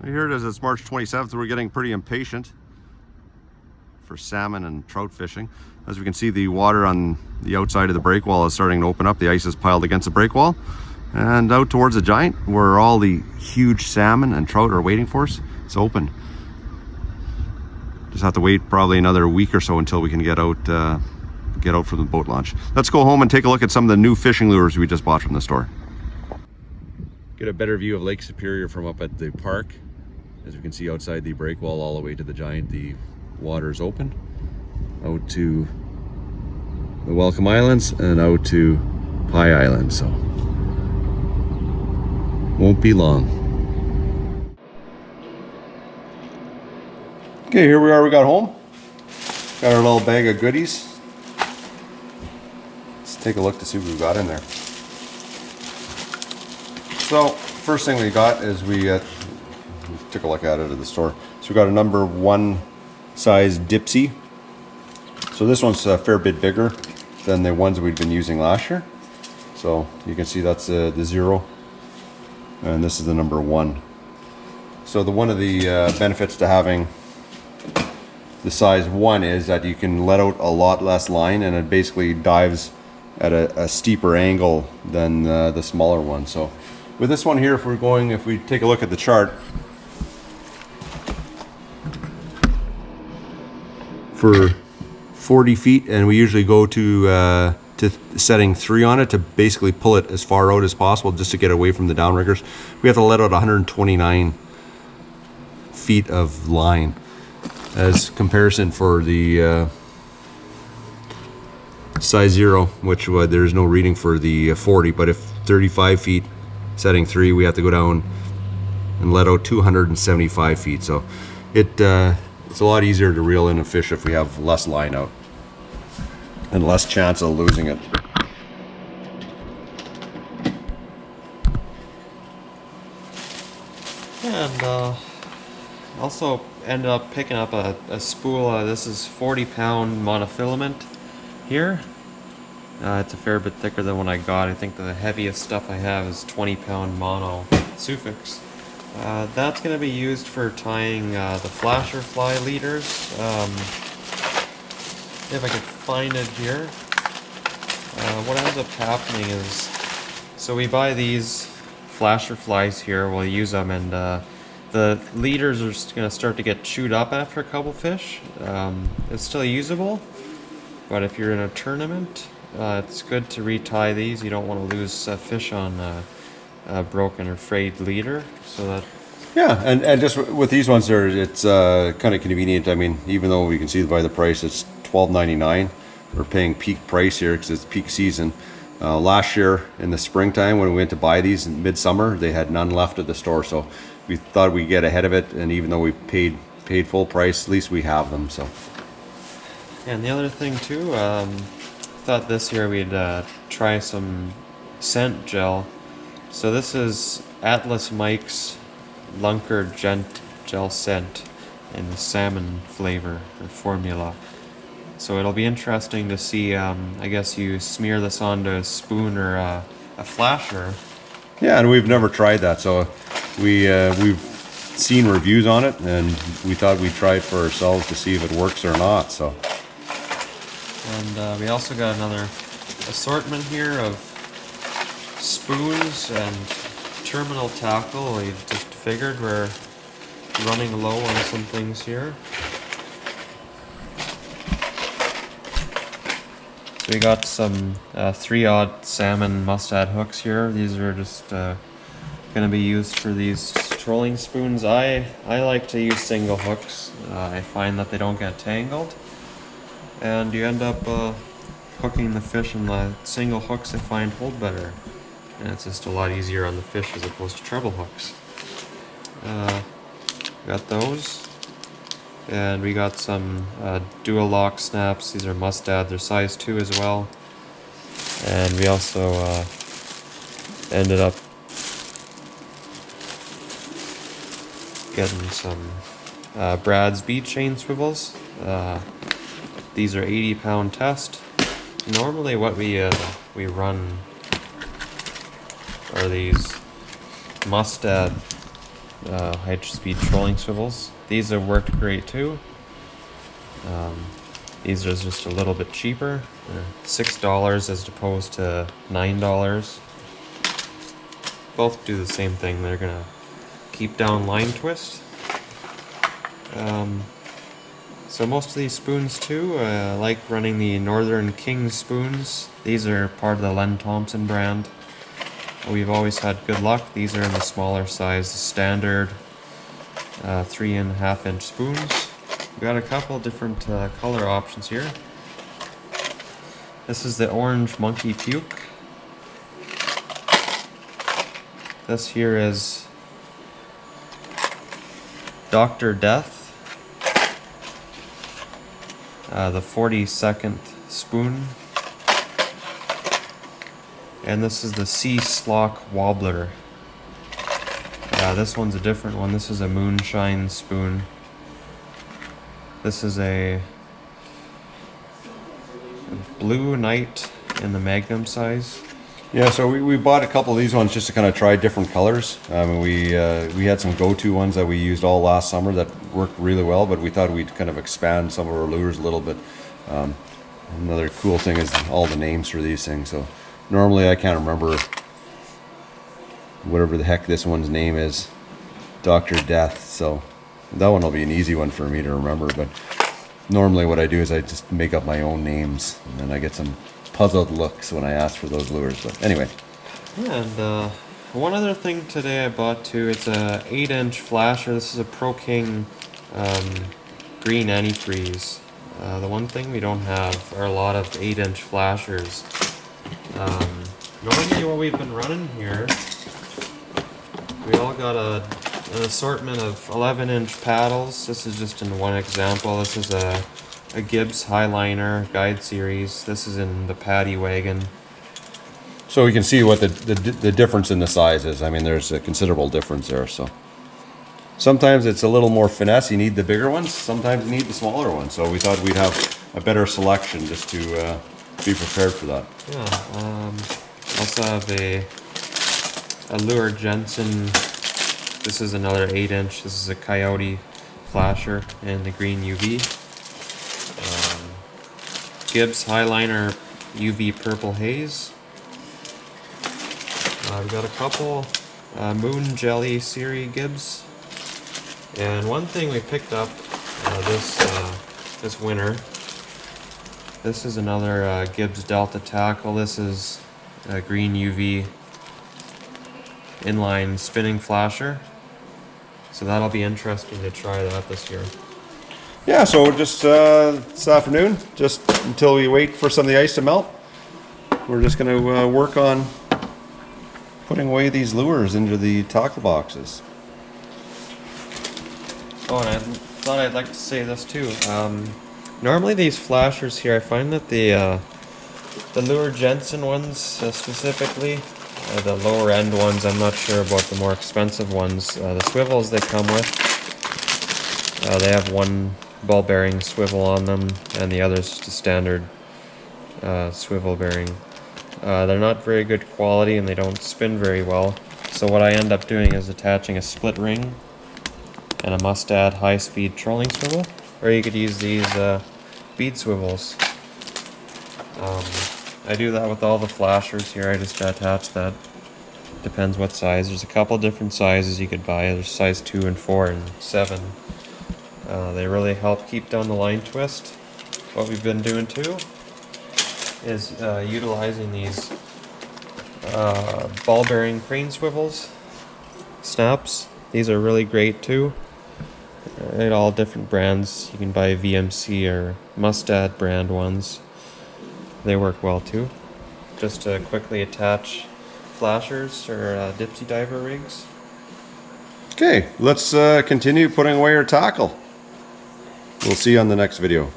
Here it is, it's March 27th. We're getting pretty impatient for salmon and trout fishing. As we can see, the water on the outside of the break wall is starting to open up. The ice is piled against the break wall. And out towards the Giant, where all the huge salmon and trout are waiting for us, it's open. Just have to wait probably another week or so until we can get out from the boat launch. Let's go home and take a look at some of the new fishing lures we just bought from the store. Get a better view of Lake Superior from up at the park. As we can see outside the break wall all the way to the Giant, the water is open out to the Welcome Islands and out to Pie Island, so won't be long. Okay, here we are, we got home. Got our little bag of goodies. Let's take a look to see what we've got in there. So, first thing we got is we took a look at it at the store. So we got a number 1 size Dipsy. So this one's a fair bit bigger than the ones we'd been using last year. So you can see that's the 0, and this is the number 1. So one of the benefits to having the size 1 is that you can let out a lot less line, and it basically dives at a steeper angle than the smaller one. So with this one here, if we take a look at the chart, for 40 feet, and we usually go to setting 3 on it to basically pull it as far out as possible just to get away from the downriggers. We have to let out 129 feet of line as comparison for the size 0, which there's no reading for the 40, but if 35 feet setting 3, we have to go down and let out 275 feet. So it's a lot easier to reel in a fish if we have less line out and less chance of losing it. And also ended up picking up a spool. This is 40-pound monofilament here. It's a fair bit thicker than what I got. I think the heaviest stuff I have is 20-pound mono suffix. That's going to be used for tying the flasher fly leaders. If I could find it here. What ends up happening is, so we buy these flasher flies here, we'll use them, and the leaders are going to start to get chewed up after a couple fish. It's still usable, but if you're in a tournament, it's good to retie these. You don't want to lose fish on a broken or frayed leader. So that, yeah, and just with these ones there, it's kind of convenient. I mean, even though we can see by the price it's $12.99, we're paying peak price here because it's peak season. Last year in the springtime when we went to buy these in midsummer, they had none left at the store, so we thought we'd get ahead of it, and even though we paid full price, at least we have them. So, and the other thing too, thought this year we'd try some scent gel. So this is Atlas Mike's Lunker Gent gel scent in the salmon flavor or formula. So it'll be interesting to see. I guess you smear this onto a spoon or a flasher. Yeah, and we've never tried that, so we've seen reviews on it, and we thought we'd try it for ourselves to see if it works or not. So, and we also got another assortment here of spoons and terminal tackle. We just figured we're running low on some things here. So we got some 3/0 salmon Mustad hooks here. These are just going to be used for these trolling spoons. I like to use single hooks. I find that they don't get tangled, and you end up hooking the fish, and the single hooks I find hold better, and it's just a lot easier on the fish as opposed to treble hooks. Got those. And we got some dual lock snaps. These are Mustad, they're size 2 as well. And we also ended up getting some Brad's bead chain swivels. These are 80-pound test. Normally what we run are these Mustad high-speed trolling swivels. These have worked great too. These are just a little bit cheaper. They're $6 as opposed to $9. Both do the same thing. They're gonna keep down line twist. So most of these spoons too, I like running the Northern King spoons. These are part of the Len Thompson brand. We've always had good luck. These are in the smaller size, the standard 3.5 inch spoons. We've got a couple different color options here. This is the orange monkey puke. This here is Dr. Death. The 42nd spoon. And this is the Sea Slock Wobbler. This one's a different one. This is a moonshine spoon. This is a Blue Knight in the Magnum size. Yeah, so we bought a couple of these ones just to kind of try different colors. We had some go-to ones that we used all last summer that worked really well, but we thought we'd kind of expand some of our lures a little bit. Another cool thing is all the names for these things. So normally I can't remember whatever the heck this one's name is, Dr. Death. So that one will be an easy one for me to remember. But normally what I do is I just make up my own names, and then I get some puzzled looks when I ask for those lures. But anyway. Yeah, and one other thing today I bought too, it's a 8-inch flasher. This is a Pro King green antifreeze. The one thing we don't have are a lot of 8-inch flashers. Normally what we've been running here, we all got an assortment of 11-inch paddles. This is just in one example. This is a Gibbs Highliner Guide Series. This is in the Paddy Wagon. So we can see what the difference in the size is. I mean, there's a considerable difference there. So sometimes it's a little more finesse. You need the bigger ones. Sometimes you need the smaller ones. So we thought we'd have a better selection just to be prepared for that. Yeah. Also have a Lure Jensen. This is another 8-inch. This is a Coyote flasher in the green UV. Gibbs Highliner UV Purple Haze. We've got a couple Moon Jelly Series Gibbs. And one thing we picked up this winter, this is another Gibbs Delta Tackle. This is a green UV inline spinning flasher. So that'll be interesting to try that this year. Yeah, so just this afternoon, just until we wait for some of the ice to melt, we're just going to work on putting away these lures into the tackle boxes. Oh, and I thought I'd like to say this too. Normally these flashers here, I find that the Lure Jensen ones specifically, the lower end ones, I'm not sure about the more expensive ones. The swivels they come with, they have one ball bearing swivel on them, and the other's just a standard swivel bearing. They're not very good quality and they don't spin very well. So what I end up doing is attaching a split ring and a Mustad high-speed trolling swivel, or you could use these bead swivels. I do that with all the flashers here. I just attach that. Depends what size. There's a couple different sizes you could buy. There's size 2 and 4 and 7. They really help keep down the line twist. What we've been doing too is utilizing these ball bearing crane swivels, snaps. These are really great too. At all different brands. You can buy VMC or Mustad brand ones. They work well too. Just to quickly attach flashers or dipsy diver rigs. Okay, let's continue putting away our tackle. We'll see you on the next video.